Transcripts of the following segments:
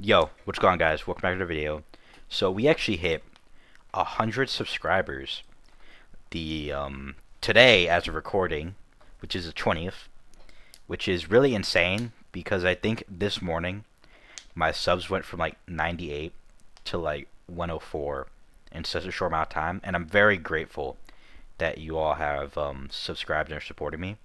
Yo, what's going on, guys? Welcome back to the video. So we actually hit 100 subscribers the today as of recording, which is the 20th, which is really insane because I think this morning my subs went from like 98 to like 104 in such a short amount of time, and I'm very grateful that you all have subscribed and are supporting me.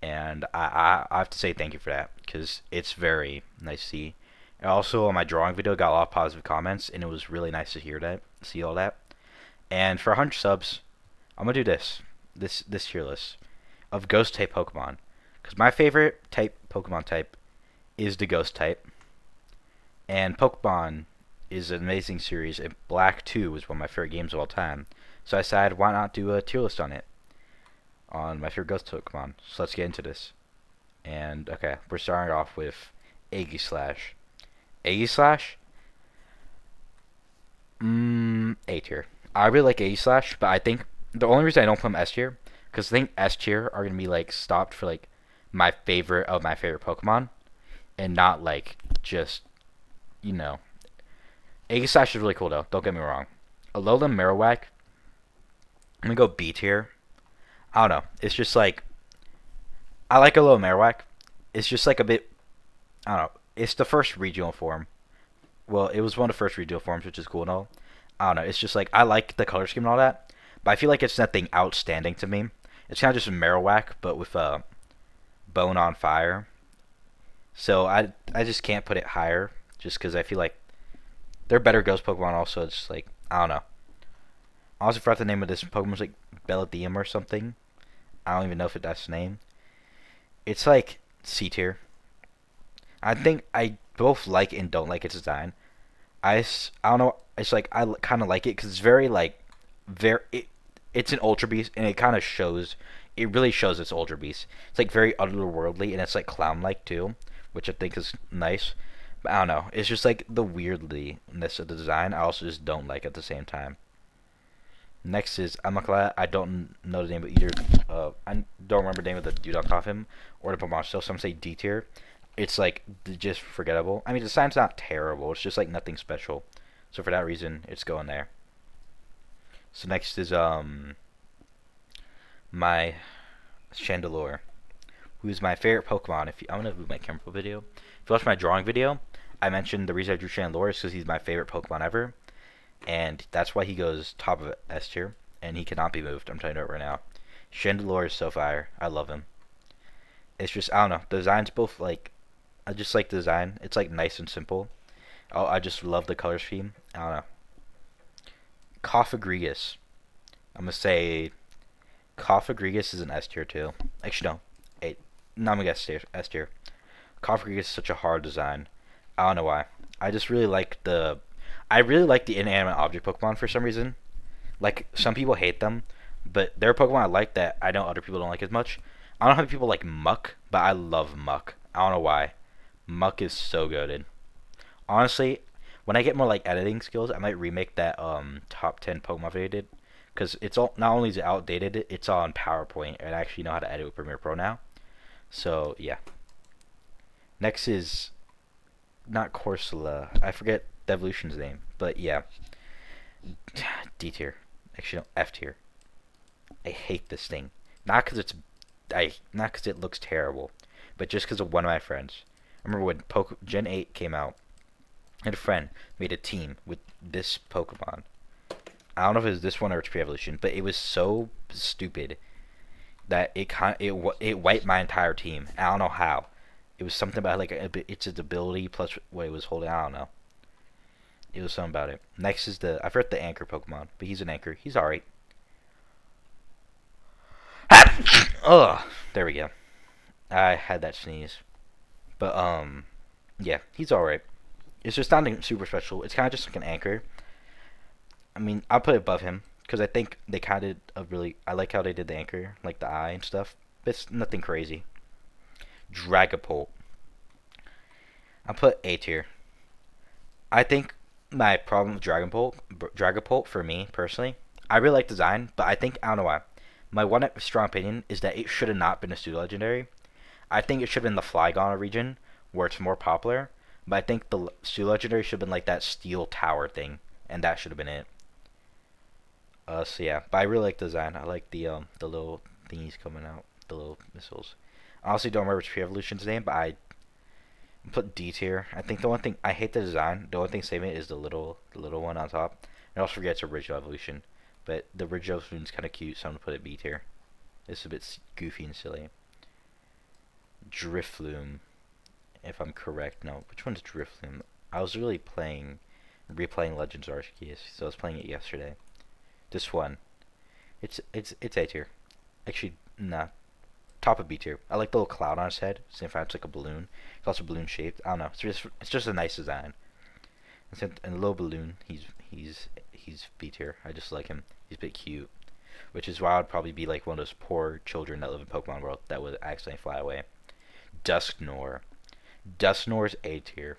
And I have to say thank you for that because it's very nice to see. And also, on my drawing video, got a lot of positive comments, and it was really nice to hear that, see all that. And for 100 subs, I'm gonna do this tier list of ghost type Pokemon, because my favorite Pokemon type is the ghost type, and Pokemon is an amazing series. And Black 2 is one of my favorite games of all time, so I decided why not do a tier list on it, on my favorite ghost Pokemon. So let's get into this. And okay, we're starting off with Aegislash. Aegislash? A tier. I really like Aegislash, but I think the only reason I don't put him S tier, because I think S tier are gonna be like stopped for like my favorite of my favorite Pokemon, and not like just, you know. Aegislash is really cool though. Don't get me wrong. Alolan Marowak, I'm gonna go B tier. I don't know. It's just like I like Alolan Marowak. It's just like a bit. I don't know. It's the first regional form. Well, it was one of the first regional forms, which is cool and all. I don't know. It's just like I like the color scheme and all that, but I feel like it's nothing outstanding to me. It's kind of just a Marowak, but with a bone on fire. So I just can't put it higher, just because I feel like they're better Ghost Pokemon. Also, it's just like I don't know. I also forgot the name of this Pokemon. It's like Belladium or something. I don't even know if that's the name. It's like C tier. I think I both like and don't like its design. I don't know. It's like I kind of like it because it's very like it's an Ultra Beast, and it kind of shows. It really shows it's Ultra Beast. It's like very otherworldly, and it's like clown-like too, which I think is nice. But I don't know. It's just like the weirdliness of the design. I also just don't like at the same time. Next is Amakla. I don't know the name of either. I don't remember the name of the dude on top of him or the Pokemon itself. So I'm gonna say D tier. It's like just forgettable. I mean, the design's not terrible. It's just like nothing special. So for that reason, it's going there. So next is my Chandelure, who is my favorite Pokemon. I'm gonna do my camera video. If you watch my drawing video, I mentioned the reason I drew Chandelure is because he's my favorite Pokemon ever, and that's why he goes top of S tier, and he cannot be moved. I'm telling you that right now. Chandelure is so fire. I love him. It's just I don't know. The design's both like I just like the design. It's like nice and simple. Oh, I just love the color scheme. I don't know. Coffagrigus. I'm gonna say Coffagrigus is an S tier too. Actually no. No, I'm gonna guess S tier. Coffagrigus is such a hard design. I don't know why. I just really like the inanimate object Pokemon for some reason. Like some people hate them, but there are Pokemon I like that I know other people don't like as much. I don't know how people like Muck, but I love Muck. I don't know why. Muck is so goated. Honestly, when I get more like editing skills, I might remake that top 10 Pokemon video I did, because it's all not only is it outdated, it's all on PowerPoint, and I actually know how to edit with Premiere Pro now. So yeah. Next is not Corsola. I forget the evolution's name, but yeah. D tier. Actually, no, F tier. I hate this thing. Not because not because it looks terrible, but just because of one of my friends. I remember when Gen 8 came out, I had a friend made a team with this Pokemon. I don't know if it was this one or its pre-evolution, but it was so stupid that it wiped my entire team. I don't know how. It was something about like its ability plus what it was holding. I don't know. It was something about it. Next is I forgot the anchor Pokemon, but he's an anchor. He's alright. Ugh. There we go. I had that sneeze. But, yeah, he's alright. It's just nothing super special. It's kind of just like an anchor. I mean, I'll put it above him, because I think they kind of really, I like how they did the anchor, like the eye and stuff. But it's nothing crazy. Dragapult. I'll put A tier. I think my problem with Dragapult for me, personally, I really like design, but I think, I don't know why. My one strong opinion is that it should have not been a pseudo legendary. I think it should have been the Flygon region, where it's more popular. But I think the Steel Legendary should have been like that steel tower thing, and that should have been it. So yeah, but I really like the design. I like the little thingies coming out, the little missiles. I honestly don't remember Tree Evolution's name, but I put D tier. I think the one thing I hate the design. The only thing saving it is the little one on top. I also forget it's original evolution, but the original evolution is kind of cute, so I'm gonna put it B tier. It's a bit goofy and silly. Drifloon, if I'm correct. No, which one's Drifloon? I was really replaying Legends Arceus, so I was playing it yesterday. This one, it's A tier. Actually, nah, top of B tier. I like the little cloud on his head. Same time, it's like a balloon. It's also balloon shaped. I don't know. It's just a nice design. And a little balloon. He's B tier. I just like him. He's a bit cute. Which is why I'd probably be like one of those poor children that live in Pokemon World that would accidentally fly away. Dusknoir. Dusknoir's A tier.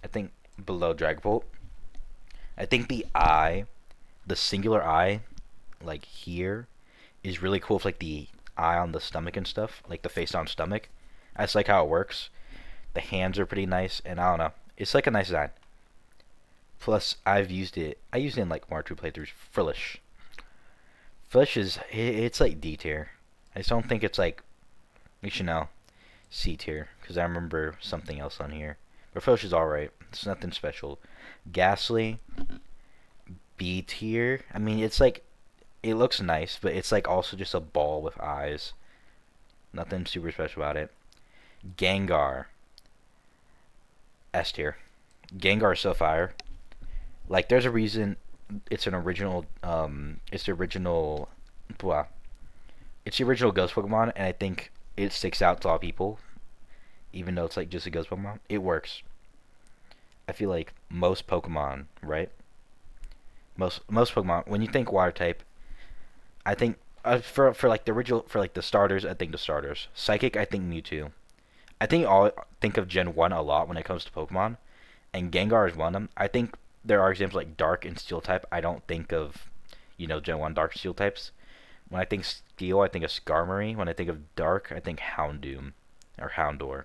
I think below Dragapult. I think the singular eye, like here, is really cool with like the eye on the stomach and stuff, like the face on stomach. I just like how it works. The hands are pretty nice, and I don't know. It's like a nice design. Plus, I've used it. I used it in like 1 or 2 playthroughs. Frillish. Frillish it's like D tier. I just don't think it's like, you should know, C tier, because I remember something else on here. But Frillish is alright. It's nothing special. Ghastly, B tier. I mean, it's like, it looks nice, but it's like also just a ball with eyes. Nothing super special about it. Gengar, S tier. Gengar is so fire. Like, there's a reason it's an original, it's the original, blah. It's the original Ghost Pokemon, and I think it sticks out to a lot of people, even though it's like just a Ghost Pokemon. It works. I feel like most Pokemon, right? Most Pokemon, when you think Water type, I think for like the original for like the starters, I think the starters. Psychic, I think Mewtwo. I think I'll think of Gen 1 a lot when it comes to Pokemon, and Gengar is one of them. I think there are examples like Dark and Steel type. I don't think of, Gen 1 Dark Steel types. When I think Steel, I think of Skarmory. When I think of Dark, I think Houndoom or Houndour.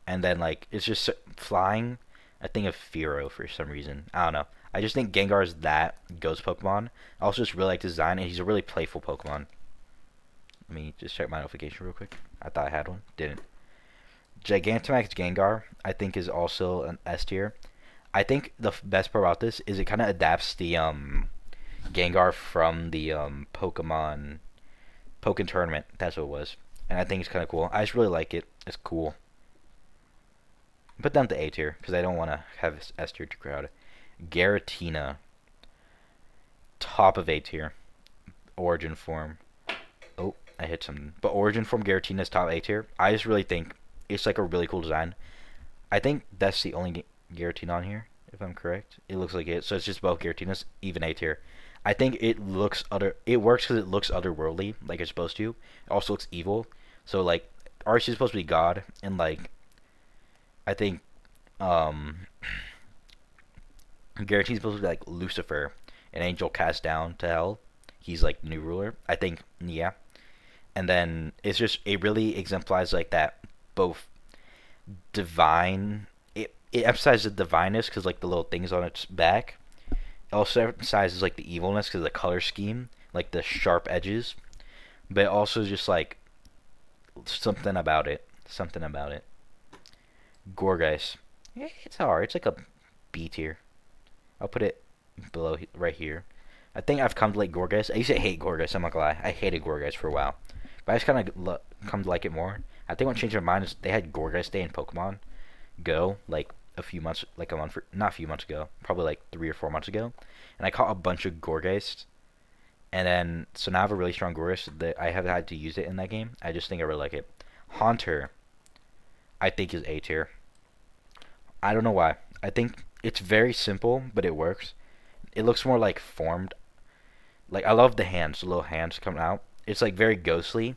And then like it's just flying. I think of Fearow for some reason. I don't know. I just think Gengar is that Ghost Pokemon. I also just really like the design, and he's a really playful Pokemon. Let me just check my notification real quick. I thought I had one. Didn't. Gigantamax Gengar, I think, is also an S tier. I think the best part about this is it kind of adapts the Gengar from the Pokken Tournament. That's what it was. And I think it's kind of cool. I just really like it. It's cool. Put down to A tier because I don't want to have S tier too crowded. Garatina, top of A tier. Origin form. Oh, I hit something. But Origin form Garatina is top A tier. I just really think it's like a really cool design. I think that's the only Garatina on here, if I'm correct. It looks like it. So it's just both Garatinas, even A tier. I think it works because it looks otherworldly, like it's supposed to. It also looks evil. So like Arceus is supposed to be God, and like I think Garatina is supposed to be like Lucifer, an angel cast down to hell. He's like the new ruler. I think, yeah. And then it really exemplifies like that both divine. It emphasizes the divineness because like the little things on its back. It also emphasizes like the evilness because of the color scheme, like the sharp edges. But also just like something about it. Something about it. Gorgeist. Yeah, it's hard. It's like a B tier. I'll put it below right here. I think I've come to like Gorgeist. I used to hate Gorgeist. I'm not gonna lie. I hated Gorgeist for a while, but I just kind of come to like it more. I think what changed my mind is they had Gorgeist Day in Pokemon Go like a few months, like a month, not a few months ago, probably like 3 or 4 months ago, and I caught a bunch of Gorgeist, and then so now I have a really strong Gorgeist that I have had to use it in that game. I just think I really like it. Haunter, I think is A tier. I don't know why. I think it's very simple, but it works. It looks more like formed. Like I love the hands, the little hands coming out. It's like very ghostly,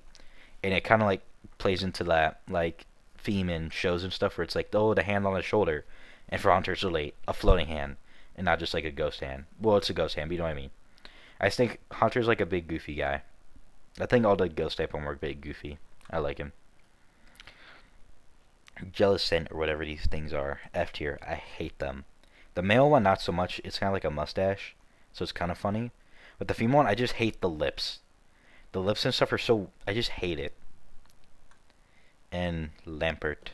and it kind of like plays into that like theme in shows and stuff where it's like, oh, the hand on the shoulder, and for Haunter it's really a floating hand and not just like a ghost hand. Well, it's a ghost hand, but you know what I mean. I just think Haunter's like a big goofy guy. I think all the ghost type are big goofy. I like him. Jellicent or whatever these things are. F tier. I hate them. The male one, not so much. It's kind of like a mustache, so it's kind of funny. But the female one, I just hate the lips. The lips and stuff are so. I just hate it. And Lampert.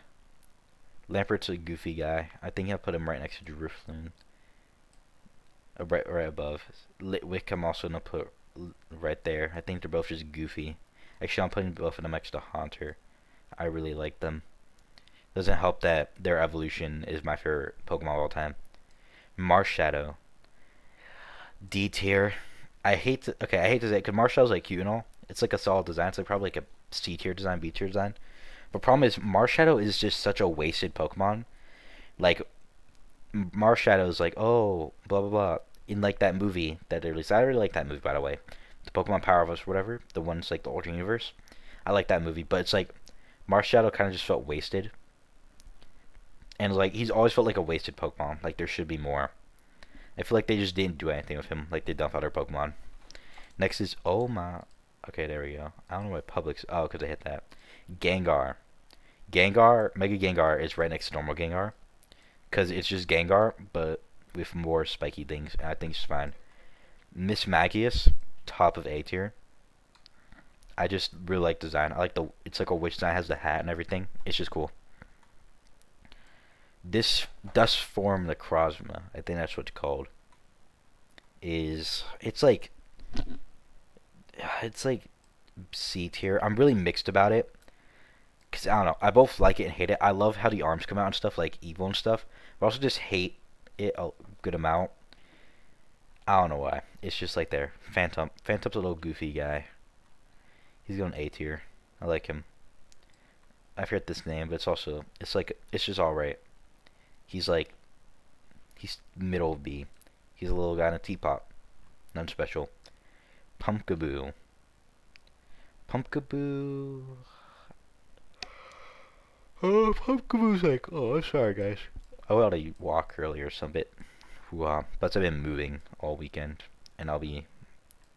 Lampert's a goofy guy. I think I'll put him right next to Drifloon. Right above. Litwick, I'm also gonna put right there. I think they're both just goofy. Actually, I'm putting both of them next to Haunter. I really like them. Doesn't help that their evolution is my favorite Pokemon of all time. Marshadow. D tier. I hate to say it, because Marshall's like cute and all. It's like a solid design. It's like probably like a C tier design, B tier design. But problem is, Marshadow is just such a wasted Pokemon. Like, Marshadow is like, oh, blah, blah, blah. In like that movie that they released. I really like that movie, by the way. The Pokemon Power of Us, whatever. The one's like the alternate universe. I like that movie. But it's like, Marshadow kind of just felt wasted. And like, he's always felt like a wasted Pokemon. Like, there should be more. I feel like they just didn't do anything with him like they done with other Pokemon. Next is, oh my. Okay, there we go. I don't know why Publix. Oh, because I hit that. Gengar. Mega Gengar is right next to normal Gengar. Because it's just Gengar, but with more spiky things. And I think it's fine. Miss Magius, top of A tier. I just really like design. I like it's like a witch design, has the hat and everything. It's just cool. This Dust Form Necrozma, I think that's what it's called. It's like C tier. I'm really mixed about it. Because, I don't know, I both like it and hate it. I love how the arms come out and stuff, like evil and stuff. But I also just hate it a good amount. I don't know why. It's just like there. Phantom. Phantom's a little goofy guy. He's going A tier. I like him. I forget this name, but it's just alright. He's middle B. He's a little guy in a teapot. None special. Pumpkaboo. Oh, Pumpkaboo's like, oh, I'm sorry, guys. I went on a walk earlier, some bit. But I've been moving all weekend, and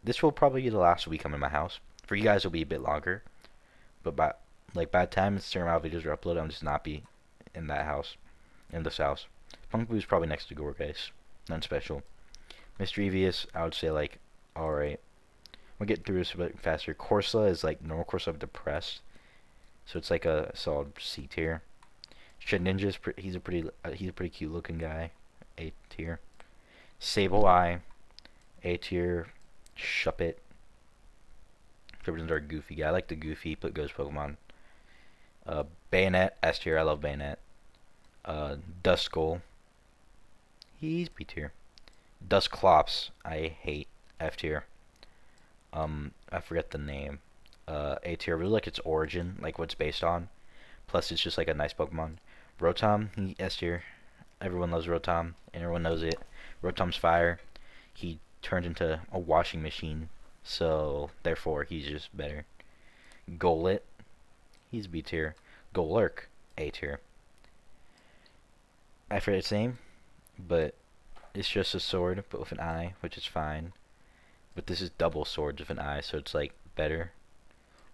this will probably be the last week I'm in my house. For you guys, it'll be a bit longer. But by the time certain amount of videos are uploaded, I'm just not be in this house. Pumpkaboo's probably next to Gorgeous. None special. Mischievous, I would say, like, alright. We'll get through this a bit faster. Corsa is like normal Corsa depressed. So it's like a solid C tier. Shedinja's he's a pretty cute looking guy. A tier. Sableye, A tier. Shuppet. Represents our goofy guy. I like the goofy but ghost Pokemon. Bayonet, S tier. I love Bayonet. Duskull. He's B tier. Dusclops, I hate. F tier. I forget the name. A tier. I really like its origin, like what it's based on. Plus, it's just like a nice Pokemon. Rotom, S tier. Everyone loves Rotom, and everyone knows it. Rotom's fire. He turned into a washing machine, so therefore he's just better. Golett, he's B tier. Golurk, A tier. I forget its name, but it's just a sword, but with an eye, which is fine. But this is double swords with an eye, so it's like better.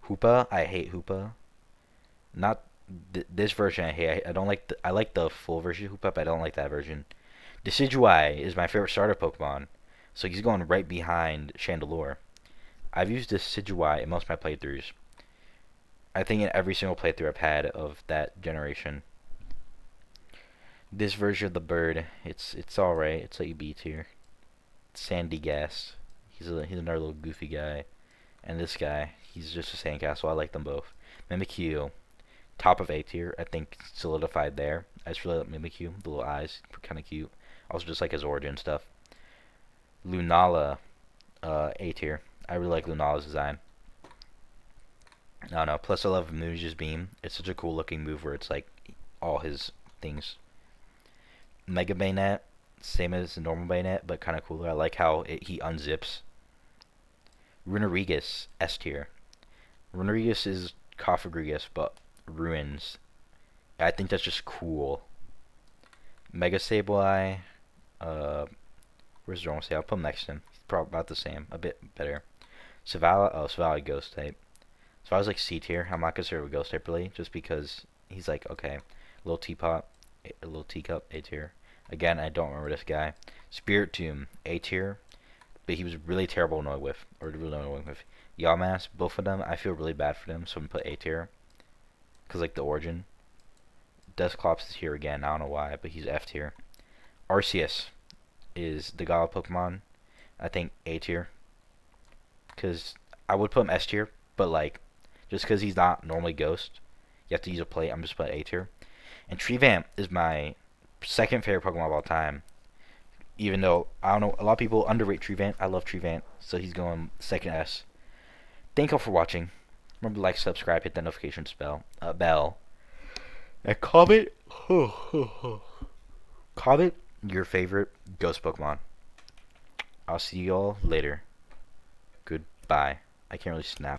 Hoopa, I hate Hoopa. Not this version I hate. I don't like I like the full version of Hoopa, but I don't like that version. Decidueye is my favorite starter Pokemon, so he's going right behind Chandelure. I've used Decidueye in most of my playthroughs. I think in every single playthrough I've had of that generation. This version of the bird, it's alright. It's like a B tier. Sandy Gas. He's another little goofy guy. And this guy, he's just a sandcastle. I like them both. Mimikyu, top of A tier. I think solidified there. I just really like Mimikyu. The little eyes, kind of cute. Also just like his origin stuff. Lunala, A tier. I really like Lunala's design. I don't know. Plus I love Muja's Beam. It's such a cool looking move where it's like all his things. Mega Bayonet, same as the normal Bayonet, but kind of cooler. I like how he unzips. Runerigus, S tier. Runerigus is Cofagrigus, but ruins. I think that's just cool. Mega Sableye, where's the normal Sableye? I'll put him next to him. He's probably about the same, a bit better. Savala, Ghost type. So I was like C tier. I'm not considered a Ghost type really, just because he's like, okay. Little teapot, a little teacup, A tier. Again, I don't remember this guy. Spirit Tomb, A tier, but he was really terrible annoying with, or really annoying with. Yamask, both of them, I feel really bad for them, so I'm gonna put A tier, cause like the origin. Dusclops is here again, I don't know why, but he's F tier. Arceus is the god of Pokemon, I think A tier, cause I would put him S tier, but like, just cause he's not normally Ghost, you have to use a plate, I'm just putting A tier. And Treevamp is my second favorite Pokemon of all time. Even though, I don't know, a lot of people underrate Treevamp. I love Treevamp, so he's going second S. Thank you all for watching. Remember to like, subscribe, hit that notification bell. And comment, comment your favorite Ghost Pokemon. I'll see you all later. Goodbye. I can't really snap.